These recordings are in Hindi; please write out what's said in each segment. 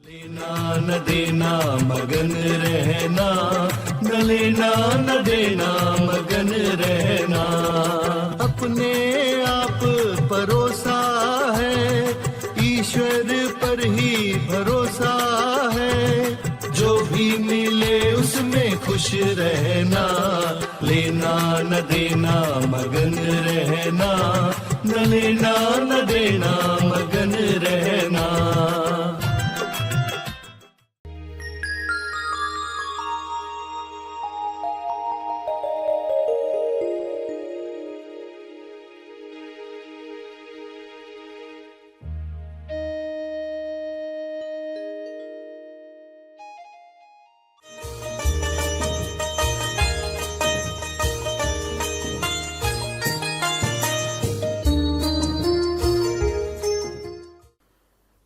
लेना न देना मगन रहना, न लेना न देना मगन रहना। अपने आप परोसा है, ईश्वर पर ही भरोसा है। जो भी मिले उसमें खुश रहना, लेना न देना मगन रहना, न लेना न देना मगन रहना।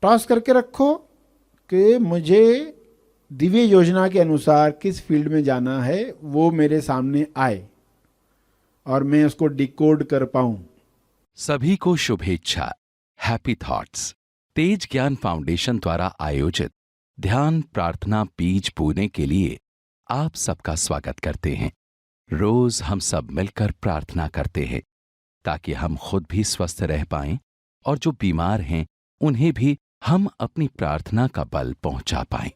टॉस करके रखो कि मुझे दिव्य योजना के अनुसार किस फील्ड में जाना है वो मेरे सामने आए और मैं उसको डिकोड कर पाऊं। सभी को शुभेच्छा। हैप्पी थॉट्स तेज ज्ञान फाउंडेशन द्वारा आयोजित ध्यान प्रार्थना बीज बोने के लिए आप सबका स्वागत करते हैं। रोज हम सब मिलकर प्रार्थना करते हैं ताकि हम खुद भी स्वस्थ रह पाएं और जो बीमार हैं उन्हें भी हम अपनी प्रार्थना का बल पहुंचा पाएं।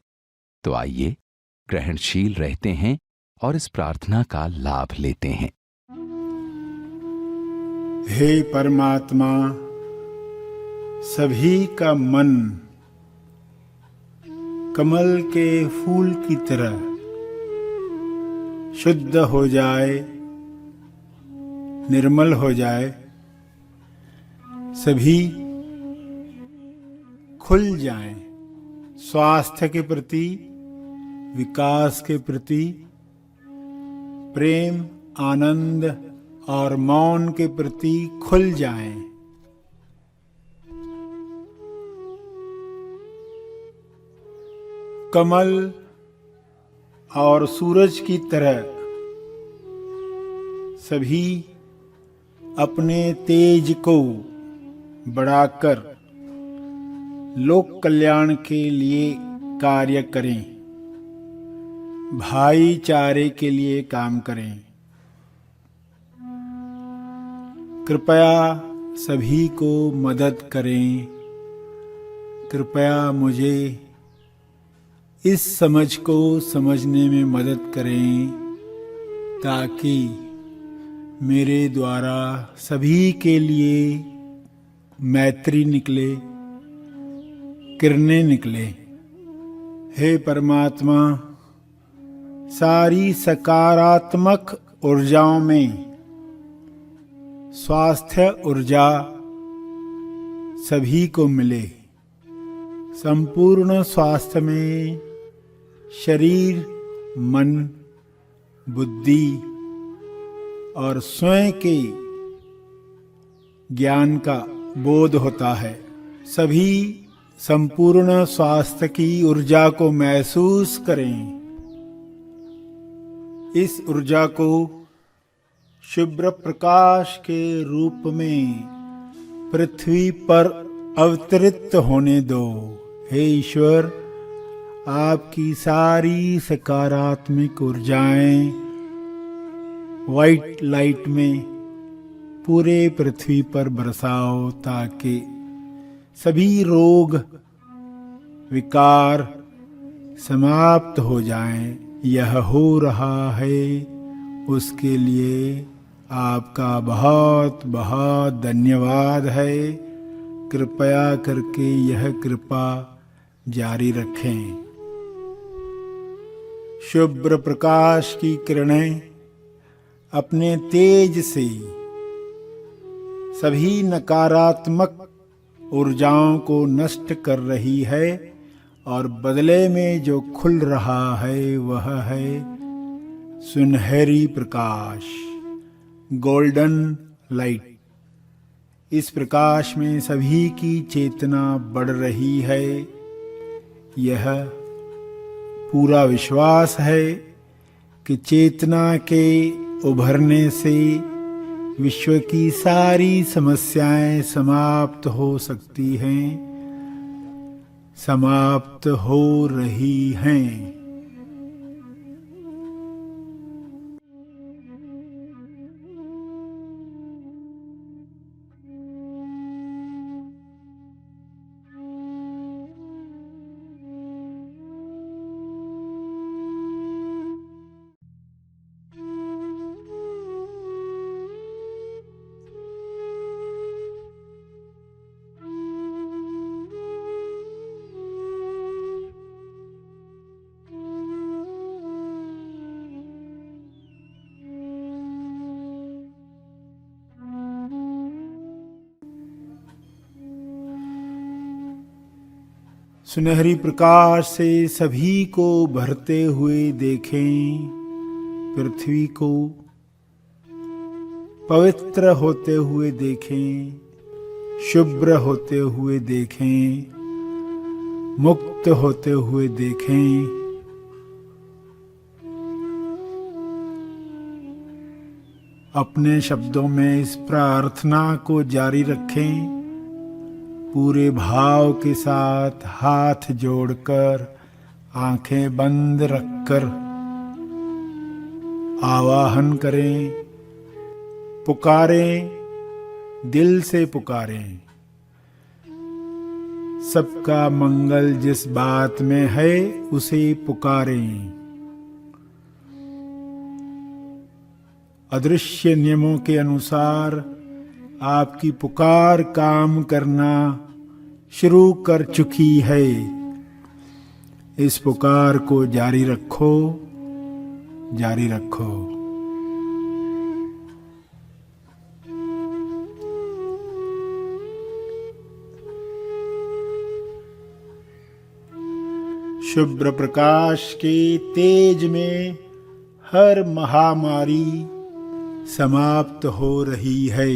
तो आइए ग्रहणशील रहते हैं और इस प्रार्थना का लाभ लेते हैं। हे परमात्मा, सभी का मन कमल के फूल की तरह शुद्ध हो जाए, निर्मल हो जाए, सभी खुल जाएं, स्वास्थ्य के प्रति, विकास के प्रति, प्रेम, आनंद और मौन के प्रति खुल जाएं। कमल और सूरज की तरह सभी अपने तेज को बढ़ाकर लोक कल्याण के लिए कार्य करें, भाईचारे के लिए काम करें। कृपया सभी को मदद करें। कृपया मुझे इस समझ को समझने में मदद करें ताकि मेरे द्वारा सभी के लिए मैत्री निकले, किरणें निकले। हे परमात्मा, सारी सकारात्मक ऊर्जाओं में स्वास्थ्य ऊर्जा सभी को मिले। संपूर्ण स्वास्थ्य में शरीर, मन, बुद्धि और स्वयं के ज्ञान का बोध होता है। सभी संपूर्ण स्वास्थ्य की ऊर्जा को महसूस करें। इस ऊर्जा को शुभ्र प्रकाश के रूप में पृथ्वी पर अवतरित होने दो। हे ईश्वर, आपकी सारी सकारात्मक ऊर्जाएं व्हाइट लाइट में पूरे पृथ्वी पर बरसाओ ताकि सभी रोग, विकार समाप्त हो जाएं। यह हो रहा है, उसके लिए आपका बहुत बहुत धन्यवाद है। कृपया करके यह कृपा जारी रखें। शुभ्र प्रकाश की किरणें अपने तेज से सभी नकारात्मक ऊर्जाओं को नष्ट कर रही है और बदले में जो खुल रहा है वह है सुनहरी प्रकाश, गोल्डन लाइट। इस प्रकाश में सभी की चेतना बढ़ रही है। यह पूरा विश्वास है कि चेतना के उभरने से विश्व की सारी समस्याएं समाप्त हो सकती हैं। समाप्त हो रही हैं। सुनहरी प्रकाश से सभी को भरते हुए देखें। पृथ्वी को पवित्र होते हुए देखें, शुभ्र होते हुए देखें, मुक्त होते हुए देखें। अपने शब्दों में इस प्रार्थना को जारी रखें। पूरे भाव के साथ हाथ जोड़कर, आंखें बंद रखकर आवाहन करें, पुकारें, दिल से पुकारें। सबका मंगल जिस बात में है उसे पुकारें। अदृश्य नियमों के अनुसार आपकी पुकार काम करना शुरू कर चुकी है। इस पुकार को जारी रखो, जारी रखो। शुभ्र प्रकाश के तेज में हर महामारी समाप्त हो रही है,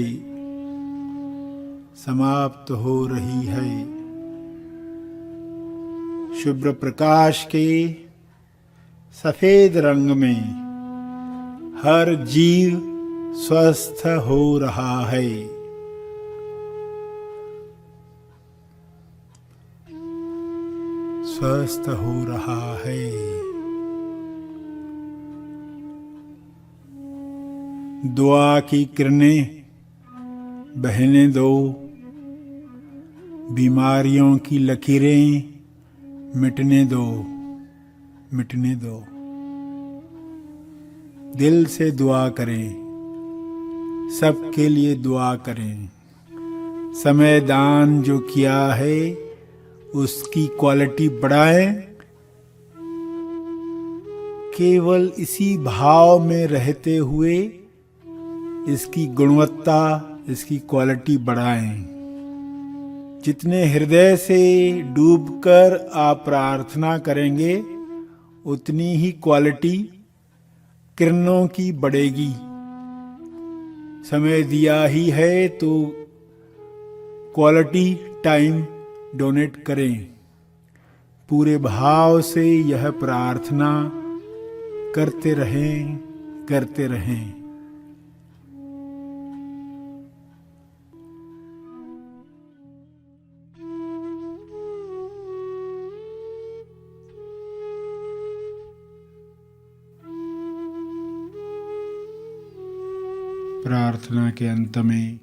समाप्त हो रही है। शुभ्र प्रकाश के सफेद रंग में हर जीव स्वस्थ हो रहा है। स्वस्थ हो रहा है। दुआ की किरणें बहने दो। बीमारियों की लकीरें मिटने दो, मिटने दो। दिल से दुआ करें, सबके लिए दुआ करें। समय दान जो किया है उसकी क्वालिटी बढ़ाएं। केवल इसी भाव में रहते हुए इसकी गुणवत्ता, इसकी क्वालिटी बढ़ाएं। जितने हृदय से डूबकर आप प्रार्थना करेंगे उतनी ही क्वालिटी किरणों की बढ़ेगी। समय दिया ही है तो क्वालिटी टाइम डोनेट करें। पूरे भाव से यह प्रार्थना करते रहें, करते रहें। प्रार्थना के अंत में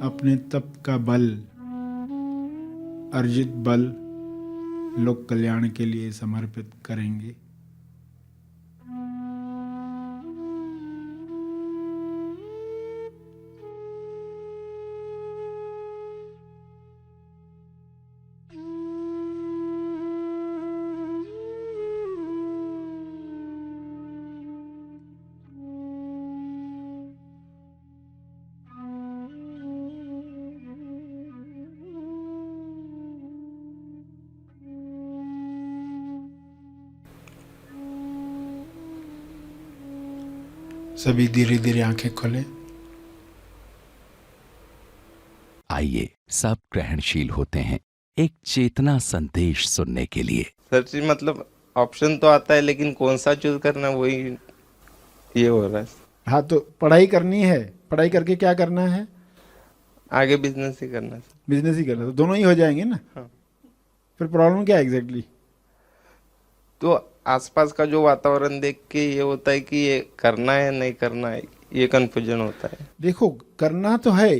अपने तप का बल, अर्जित बल लोक कल्याण के लिए समर्पित करेंगे। सभी धीरे धीरे आंखें खोलें। आइए सब ग्रहणशील होते हैं एक चेतना संदेश सुनने के लिए। सर जी मतलब ऑप्शन तो आता है लेकिन कौन सा चूज करना वही ये हो रहा है। हाँ तो पढ़ाई करनी है। पढ़ाई करके क्या करना है? आगे बिजनेस ही करना है। बिजनेस ही करना, तो दोनों ही हो जाएंगे ना। हाँ। फिर प्रॉब्लम क्या है एग्जैक्टली? तो आसपास का जो वातावरण देख के ये होता है कि ये करना है नहीं करना है, ये कंफ्यूजन होता है। देखो, करना तो है,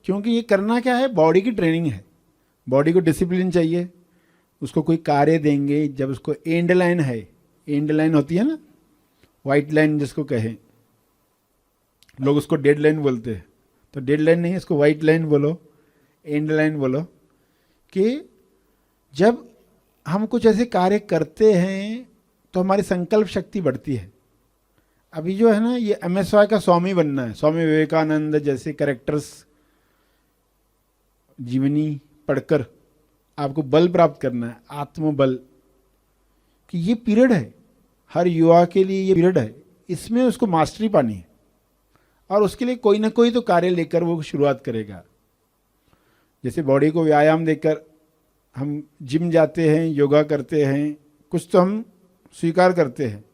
क्योंकि ये करना क्या है, बॉडी की ट्रेनिंग है। बॉडी को डिसिप्लिन चाहिए, उसको कोई कार्य देंगे, जब उसको एंड लाइन है, एंड लाइन होती है ना, वाइट लाइन जिसको कहें, लोग उसको डेड लाइन बोलते हैं, तो डेड लाइन नहीं, इसको वाइट लाइन बोलो, एंड लाइन बोलो, कि जब हम कुछ ऐसे कार्य करते हैं तो हमारी संकल्प शक्ति बढ़ती है। अभी जो है ना, ये MSY का स्वामी बनना है, स्वामी विवेकानंद जैसे कैरेक्टर्स जीवनी पढ़कर आपको बल प्राप्त करना है, आत्मबल, कि ये पीरियड है, हर युवा के लिए ये पीरियड है, इसमें उसको मास्टरी पानी है, और उसके लिए कोई ना कोई तो कार्य लेकर वो शुरुआत करेगा। जैसे बॉडी को व्यायाम देकर हम जिम जाते हैं, योगा करते हैं, कुछ तो हम स्वीकार करते हैं,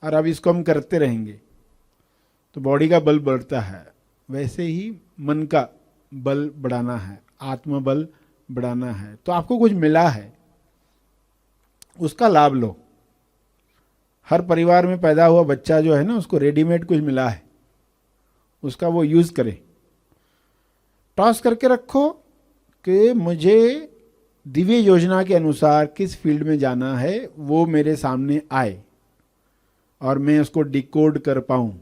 और अब इसको हम करते रहेंगे तो बॉडी का बल बढ़ता है। वैसे ही मन का बल बढ़ाना है, आत्मबल बढ़ाना है। तो आपको कुछ मिला है, उसका लाभ लो। हर परिवार में पैदा हुआ बच्चा जो है ना, उसको रेडीमेड कुछ मिला है, उसका वो यूज़ करे। टॉस करके रखो कि मुझे दिव्य योजना के अनुसार किस फील्ड में जाना है, वो मेरे सामने आए और मैं उसको डिकोड कर पाऊँ।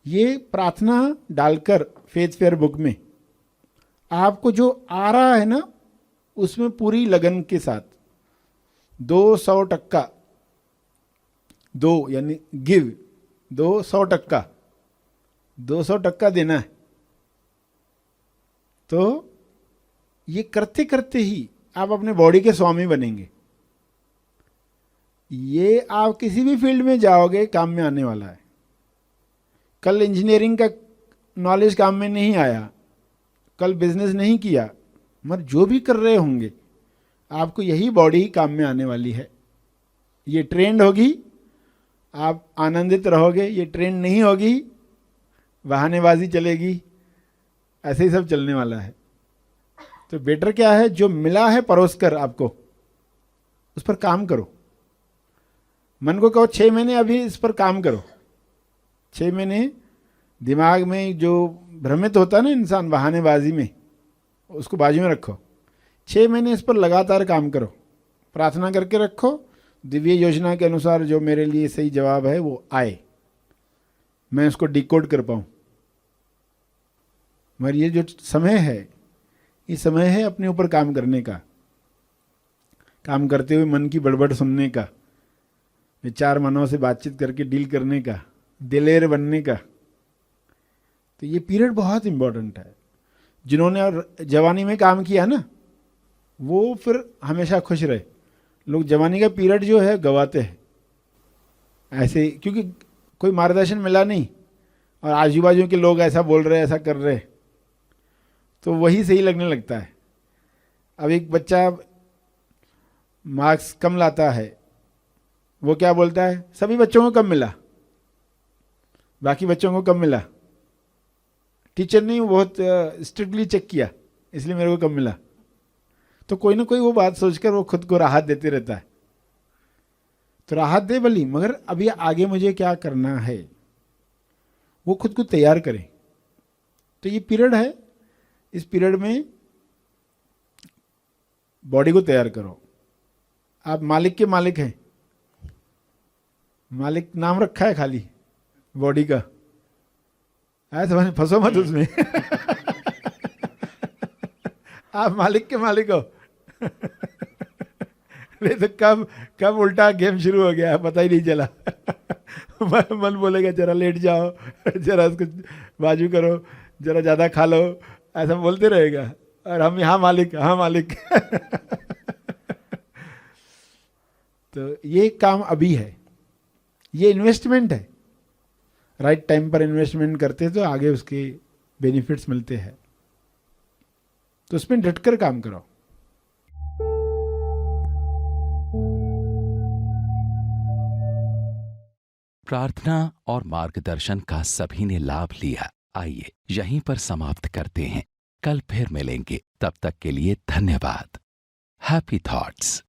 ये प्रार्थना डालकर फेथ फेयर बुक में आपको जो आ रहा है ना, उसमें पूरी लगन के साथ 200%, 2 यानी गिव, 200%, 200% देना है। तो ये करते करते ही आप अपने बॉडी के स्वामी बनेंगे। ये आप किसी भी फील्ड में जाओगे काम में आने वाला है। कल इंजीनियरिंग का नॉलेज काम में नहीं आया, कल बिजनेस नहीं किया, मगर जो भी कर रहे होंगे आपको यही बॉडी काम में आने वाली है। ये ट्रेंड होगी, आप आनंदित रहोगे। ये ट्रेंड नहीं होगी, बहानेबाजी चलेगी, ऐसे ही सब चलने वाला है। तो बेटर क्या है, जो मिला है परोस कर आपको उस पर काम करो। मन को कहो 6 महीने अभी इस पर काम करो। 6 महीने दिमाग में जो भ्रमित होता है ना इंसान बहानेबाजी में, उसको बाजू में रखो। 6 महीने इस पर लगातार काम करो, प्रार्थना करके रखो, दिव्य योजना के अनुसार जो मेरे लिए सही जवाब है वो आए, मैं उसको डिकोड कर पाऊँ। मगर ये जो समय है, ये समय है अपने ऊपर काम करने का, काम करते हुए मन की बड़बड़ सुनने का, विचार मनों से बातचीत करके डील करने का, दिलेर बनने का। तो ये पीरियड बहुत इम्पोर्टेंट है। जिन्होंने और जवानी में काम किया ना, वो फिर हमेशा खुश रहे। लोग जवानी का पीरियड जो है गवाते हैं ऐसे, क्योंकि कोई मार्गदर्शन मिला नहीं और आजू बाजू के लोग ऐसा बोल रहे, ऐसा कर रहे, तो वही सही लगने लगता है। अब एक बच्चा मार्क्स कम लाता है, वो क्या बोलता है, सभी बच्चों को कम मिला, बाकी बच्चों को कम मिला, टीचर ने बहुत स्ट्रिक्टली चेक किया इसलिए मेरे को कम मिला। तो कोई ना कोई वो बात सोचकर वो खुद को राहत देते रहता है। तो राहत दे भली, मगर अभी आगे मुझे क्या करना है वो खुद को तैयार करें। तो ये पीरियड है, इस पीरियड में बॉडी को तैयार करो। आप मालिक के मालिक हैं, मालिक नाम रखा है खाली बॉडी का, समझ, फंसो मत उसमें। आप मालिक के मालिक हो। नहीं तो कब उल्टा गेम शुरू हो गया पता ही नहीं चला। मन बोलेगा जरा लेट जाओ, जरा उसको बाजू करो, जरा ज़्यादा खा लो, ऐसा बोलते रहेगा, और हम यहाँ मालिक, हाँ मालिक। तो ये काम अभी है, ये इन्वेस्टमेंट है। राइट टाइम पर इन्वेस्टमेंट करते तो आगे उसके बेनिफिट्स मिलते हैं। तो उसमें डटकर काम करो। प्रार्थना और मार्गदर्शन का सभी ने लाभ लिया। आइए यहीं पर समाप्त करते हैं। कल फिर मिलेंगे, तब तक के लिए धन्यवाद। Happy thoughts.